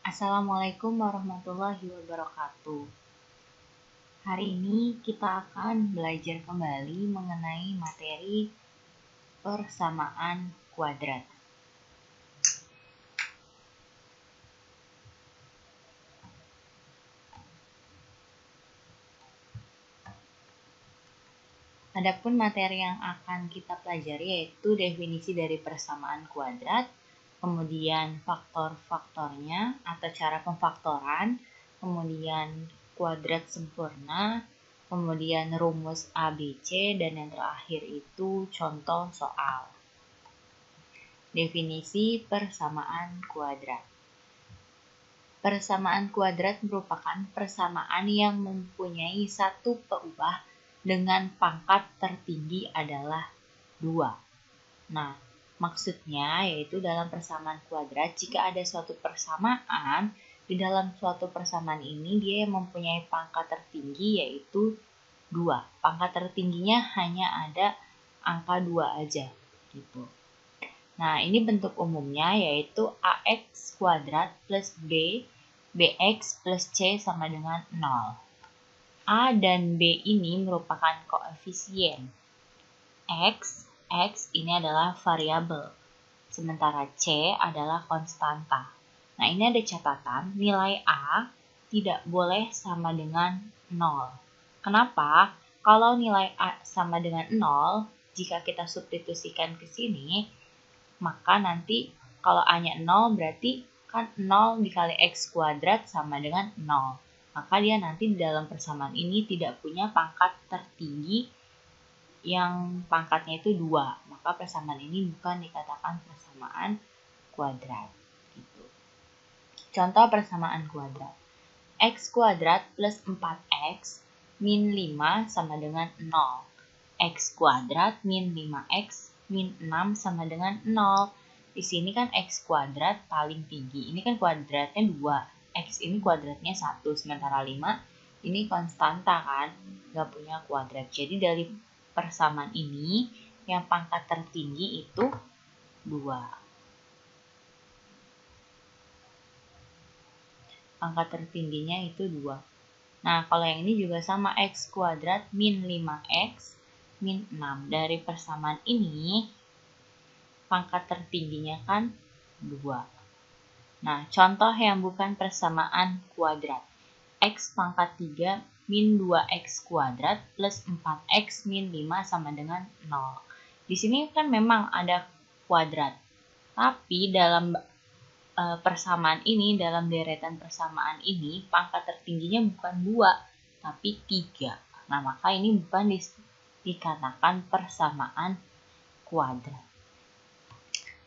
Assalamualaikum warahmatullahi wabarakatuh. Hari ini kita akan belajar kembali mengenai materi persamaan kuadrat. Adapun materi yang akan kita pelajari yaitu definisi dari persamaan kuadrat, kemudian faktor-faktornya atau cara pemfaktoran, kemudian kuadrat sempurna, kemudian rumus ABC, dan yang terakhir itu contoh soal. Definisi persamaan kuadrat. Persamaan kuadrat merupakan persamaan yang mempunyai satu peubah dengan pangkat tertinggi adalah 2. Nah, maksudnya yaitu dalam persamaan kuadrat, jika ada suatu persamaan, di dalam suatu persamaan ini dia mempunyai pangkat tertinggi yaitu 2. Pangkat tertingginya hanya ada angka 2 aja gitu. Nah, ini bentuk umumnya yaitu AX kuadrat plus BX plus C sama dengan 0. A dan B ini merupakan koefisien. X ini adalah variabel, sementara C adalah konstanta. Nah, ini ada catatan, nilai A tidak boleh sama dengan 0. Kenapa? Kalau nilai A sama dengan 0, jika kita substitusikan ke sini, maka nanti kalau A-nya 0 berarti kan 0 dikali X kuadrat sama dengan 0. Maka dia nanti di dalam persamaan ini tidak punya pangkat tertinggi yang pangkatnya itu 2. Maka persamaan ini bukan dikatakan persamaan kuadrat. Gitu. Contoh persamaan kuadrat. X kuadrat plus 4X min 5 sama dengan 0. X kuadrat min 5X min 6 sama dengan 0. Di sini kan X kuadrat paling tinggi. Ini kan kuadratnya 2. X ini kuadratnya 1, sementara 5 ini konstanta kan, nggak punya kuadrat. Jadi dari persamaan ini yang pangkat tertinggi itu 2. Pangkat tertingginya itu 2. Nah, kalau yang ini juga sama, X kuadrat min 5X min 6. Dari persamaan ini pangkat tertingginya kan 2. Nah, contoh yang bukan persamaan kuadrat. X pangkat 3 min 2X kuadrat plus 4X min 5 sama dengan 0. Di sini kan memang ada kuadrat. Tapi dalam persamaan ini, dalam deretan persamaan ini, pangkat tertingginya bukan 2, tapi 3. Nah, maka ini bukan dikatakan persamaan kuadrat.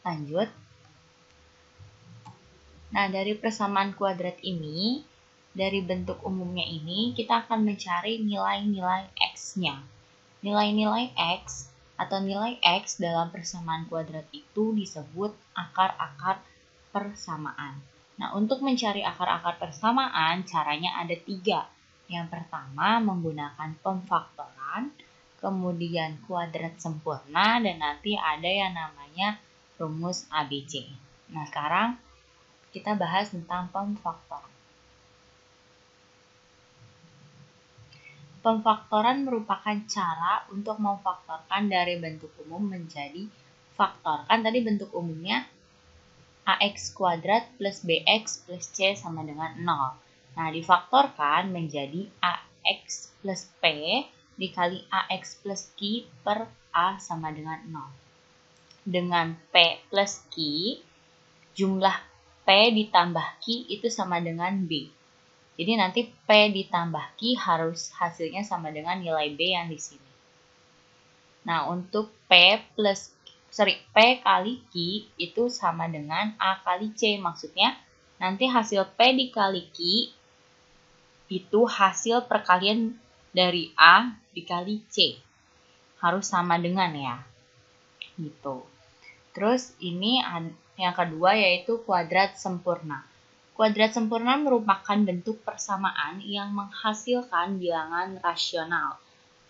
Lanjut. Nah, dari persamaan kuadrat ini, dari bentuk umumnya ini, kita akan mencari nilai-nilai X-nya. Nilai-nilai X atau nilai X dalam persamaan kuadrat itu disebut akar-akar persamaan. Nah, untuk mencari akar-akar persamaan, caranya ada 3. Yang pertama, menggunakan pemfaktoran, kemudian kuadrat sempurna, dan nanti ada yang namanya rumus ABC. Nah, sekarang kita bahas tentang pemfaktoran. Pemfaktoran merupakan cara untuk memfaktorkan dari bentuk umum menjadi faktor. Kan tadi bentuk umumnya AX kuadrat plus BX plus C sama dengan 0. Nah, difaktorkan menjadi AX plus P dikali AX plus Q per A sama dengan 0. Dengan P plus Q, jumlah P ditambah Q itu sama dengan B. Jadi nanti P ditambah Q harus hasilnya sama dengan nilai B yang di sini. Nah, untuk P kali Q itu sama dengan A kali C. Maksudnya nanti hasil P dikali Q itu hasil perkalian dari A dikali C. Harus sama dengan ya. Gitu. Terus ini yang kedua yaitu kuadrat sempurna. Kuadrat sempurna merupakan bentuk persamaan yang menghasilkan bilangan rasional.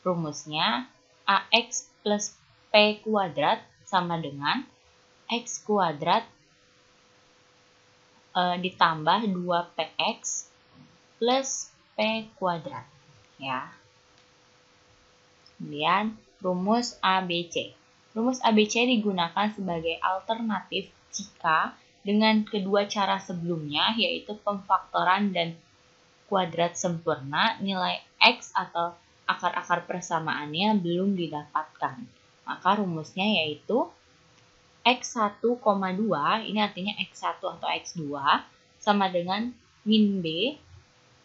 Rumusnya AX plus P kuadrat sama dengan X kuadrat ditambah 2px plus p kuadrat. Ya. Kemudian rumus ABC. Rumus ABC digunakan sebagai alternatif jika dengan kedua cara sebelumnya, yaitu pemfaktoran dan kuadrat sempurna, nilai X atau akar-akar persamaannya belum didapatkan. Maka rumusnya yaitu X1,2, ini artinya X1 atau X2, sama dengan min B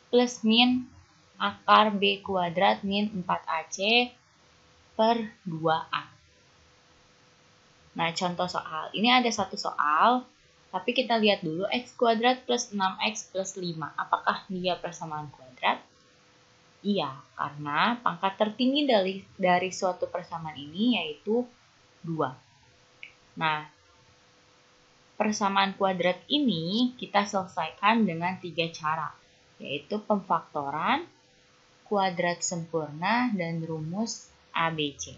plus min akar B kuadrat min 4AC per 2A. Nah, contoh soal. Ini ada satu soal, tapi kita lihat dulu X kuadrat plus 6X plus 5. Apakah dia persamaan kuadrat? Iya, karena pangkat tertinggi dari suatu persamaan ini yaitu 2. Nah, persamaan kuadrat ini kita selesaikan dengan 3 cara, yaitu pemfaktoran, kuadrat sempurna, dan rumus ABC.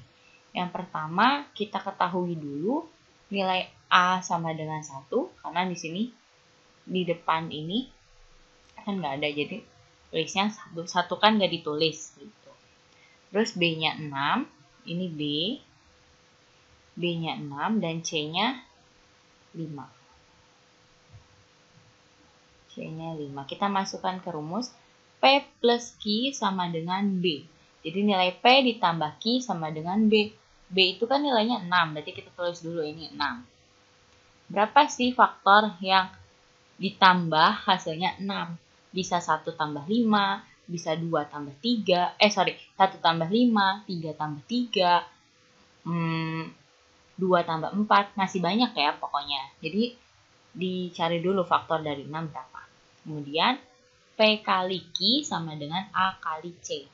Yang pertama, kita ketahui dulu nilai A sama dengan 1, karena di sini di depan ini kan nggak ada, jadi tulisnya 1 kan nggak ditulis. Gitu. Terus B-nya 6, ini B-nya 6 dan C-nya 5. C-nya 5. Kita masukkan ke rumus P plus Q sama dengan B. Jadi nilai P ditambah Q sama dengan B. B itu kan nilainya 6, berarti kita tulis dulu ini 6. Berapa sih faktor yang ditambah hasilnya 6? Bisa 1 tambah 5, bisa 2 tambah 3, 1 tambah 5, 3 tambah 3, 2 tambah 4, masih banyak ya pokoknya. Jadi dicari dulu faktor dari 6 berapa. Kemudian P kali Q sama dengan A kali C.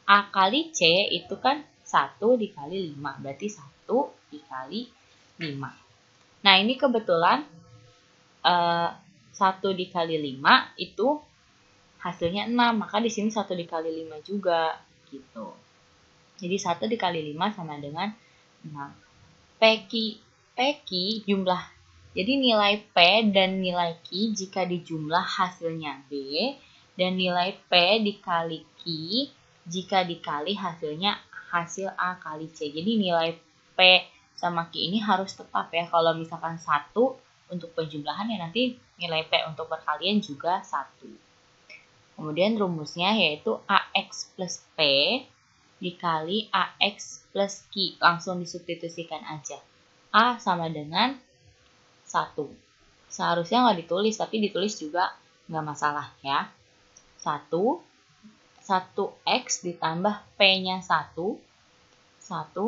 A kali C itu kan 1 dikali 5, berarti 1 dikali 5. Nah, ini kebetulan 1 dikali 5 itu hasilnya 6, maka di sini 1 dikali 5 juga, gitu. Jadi 1 dikali 5 sama dengan 6. P jumlah. Jadi nilai P dan nilai Q jika dijumlah hasilnya B, dan nilai P dikali Q jika dikali hasilnya hasil A kali C. Jadi nilai P sama Q ini harus tetap ya. Kalau misalkan 1 untuk penjumlahan, ya nanti nilai P untuk perkalian juga 1. Kemudian rumusnya yaitu AX plus P dikali AX plus Q. Langsung disubstitusikan aja. A sama dengan 1. Seharusnya nggak ditulis, tapi ditulis juga nggak masalah ya. 1X ditambah P-nya 1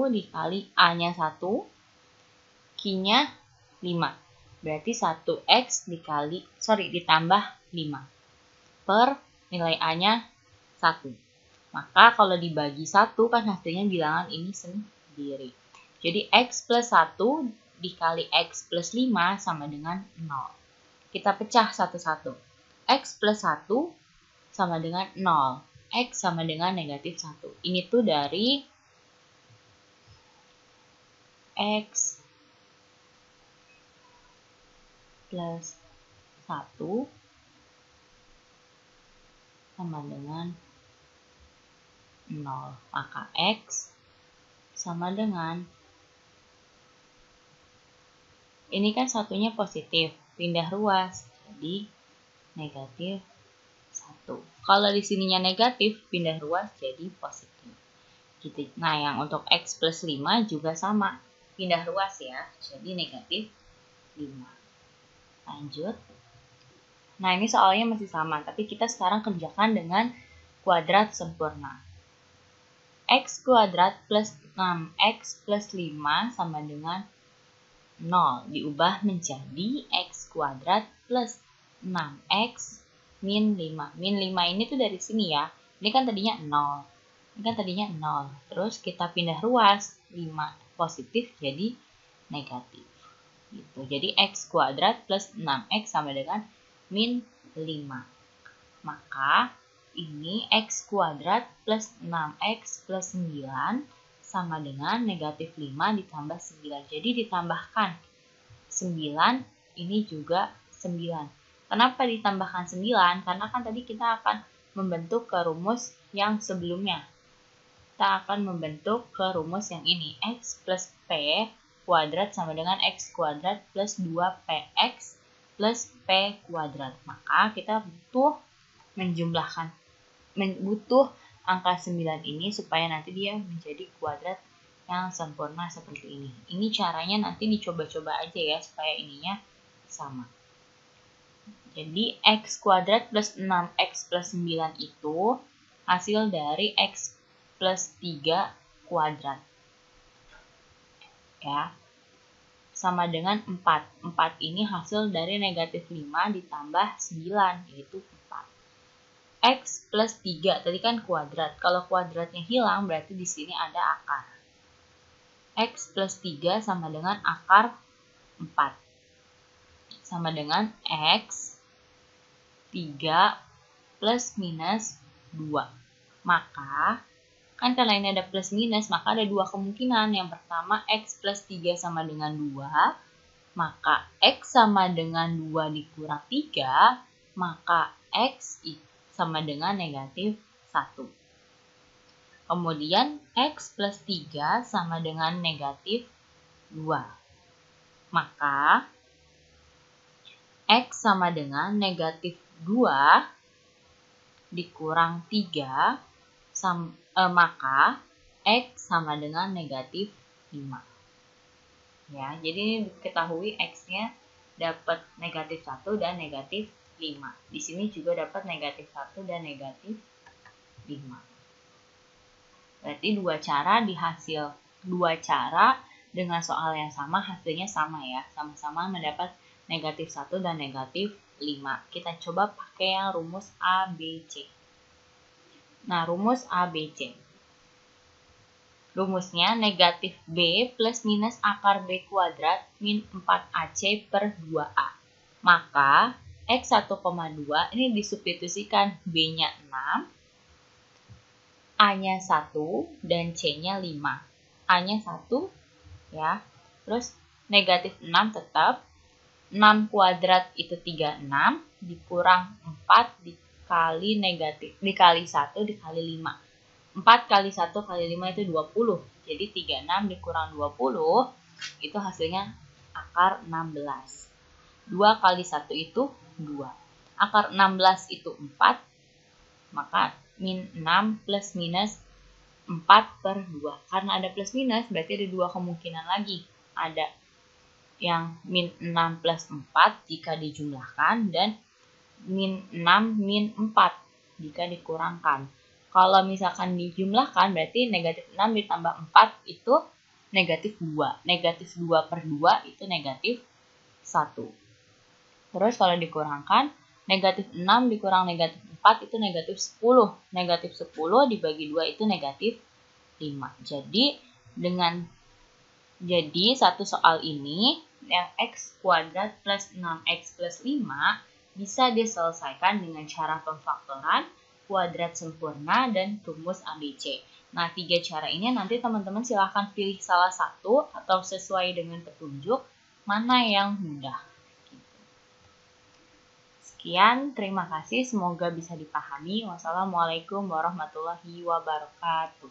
dikali A-nya 1, Q-nya 5. Berarti 1X ditambah 5 per nilai A-nya 1. Maka kalau dibagi 1 kan hasilnya bilangan ini sendiri. Jadi X plus 1 dikali X plus 5 sama dengan 0. Kita pecah satu-satu. X plus 1 sama dengan 0. X sama dengan negatif 1. Ini tuh dari X plus 1 sama dengan 0. Maka X sama dengan, ini kan satunya positif, pindah ruas, jadi negatif 1. Kalau di sininya negatif, pindah ruas jadi positif. Gitu. Nah, yang untuk X plus 5 juga sama, pindah ruas ya, jadi negatif 5. Lanjut. Nah, ini soalnya masih sama, tapi kita sekarang kerjakan dengan kuadrat sempurna. X kuadrat plus 6X plus 5 sama dengan 0. Diubah menjadi X kuadrat plus 6X min 5. Min 5 ini tuh dari sini ya. Ini kan tadinya 0. Terus kita pindah ruas. 5 positif jadi negatif. Gitu. Jadi X kuadrat plus 6X sama dengan min 5. Maka ini X kuadrat plus 6X plus 9 sama dengan negatif 5 ditambah 9. Jadi ditambahkan 9, ini juga 9. Kenapa ditambahkan 9? Karena kan tadi kita akan membentuk ke rumus yang sebelumnya. Kita akan membentuk ke rumus yang ini. X plus P kuadrat sama dengan X kuadrat plus 2PX plus P kuadrat. Maka kita butuh menjumlahkan, butuh angka 9 ini supaya nanti dia menjadi kuadrat yang sempurna seperti ini. Ini caranya nanti dicoba-coba aja ya supaya ininya sama. Jadi X kuadrat plus 6X plus 9 itu hasil dari X plus 3 kuadrat. Ya, sama dengan 4. 4 ini hasil dari negatif 5 ditambah 9, yaitu 4. X plus 3, tadi kan kuadrat. Kalau kuadratnya hilang, berarti di sini ada akar. X plus 3 sama dengan akar 4. Sama dengan X 3 plus minus 2. Maka, kan karena ini ada plus minus, maka ada dua kemungkinan. Yang pertama, X plus 3 sama dengan 2. Maka X sama dengan 2 dikurang 3. Maka X sama dengan negatif 1. Kemudian, X plus 3 sama dengan negatif 2. Maka, X sama dengan negatif 2 dikurang 3, maka X sama dengan negatif 5. Ya, jadi ini diketahui X-nya dapat negatif 1 dan negatif 5. Di sini juga dapat negatif 1 dan negatif 5. Berarti dua cara dengan soal yang sama, hasilnya sama ya. Sama-sama mendapat negatif 1 dan negatif 5. Kita coba pakai yang rumus ABC. Nah, rumus ABC. Rumusnya negatif B plus minus akar B kuadrat min 4AC per 2A. Maka, X 1,2 ini disubstitusikan B-nya 6, A-nya 1, dan C-nya 5. A-nya 1, ya. Terus, negatif 6 tetap. 6 kuadrat itu 36, dikurang 4 dikali 1 dikali 5. 4 kali 1 kali 5 itu 20. Jadi 36 dikurang 20 itu hasilnya akar 16. 2 kali 1 itu 2. Akar 16 itu 4. Maka min 6 plus minus 4 per 2. Karena ada plus minus berarti ada dua kemungkinan lagi. Ada yang min 6 plus 4 jika dijumlahkan dan min 6 min 4 jika dikurangkan. Kalau misalkan dijumlahkan berarti negatif 6 ditambah 4 itu negatif 2. Negatif 2 per 2 itu negatif 1. Terus kalau dikurangkan, negatif 6 dikurang negatif 4 itu negatif 10. Negatif 10 dibagi 2 itu negatif 5. Jadi satu soal ini yang X kuadrat plus 6X plus 5 bisa diselesaikan dengan cara pemfaktoran, kuadrat sempurna, dan rumus ABC. Nah, 3 cara ini nanti teman-teman silahkan pilih salah satu atau sesuai dengan petunjuk mana yang mudah. Sekian, terima kasih. Semoga bisa dipahami. Wassalamualaikum warahmatullahi wabarakatuh.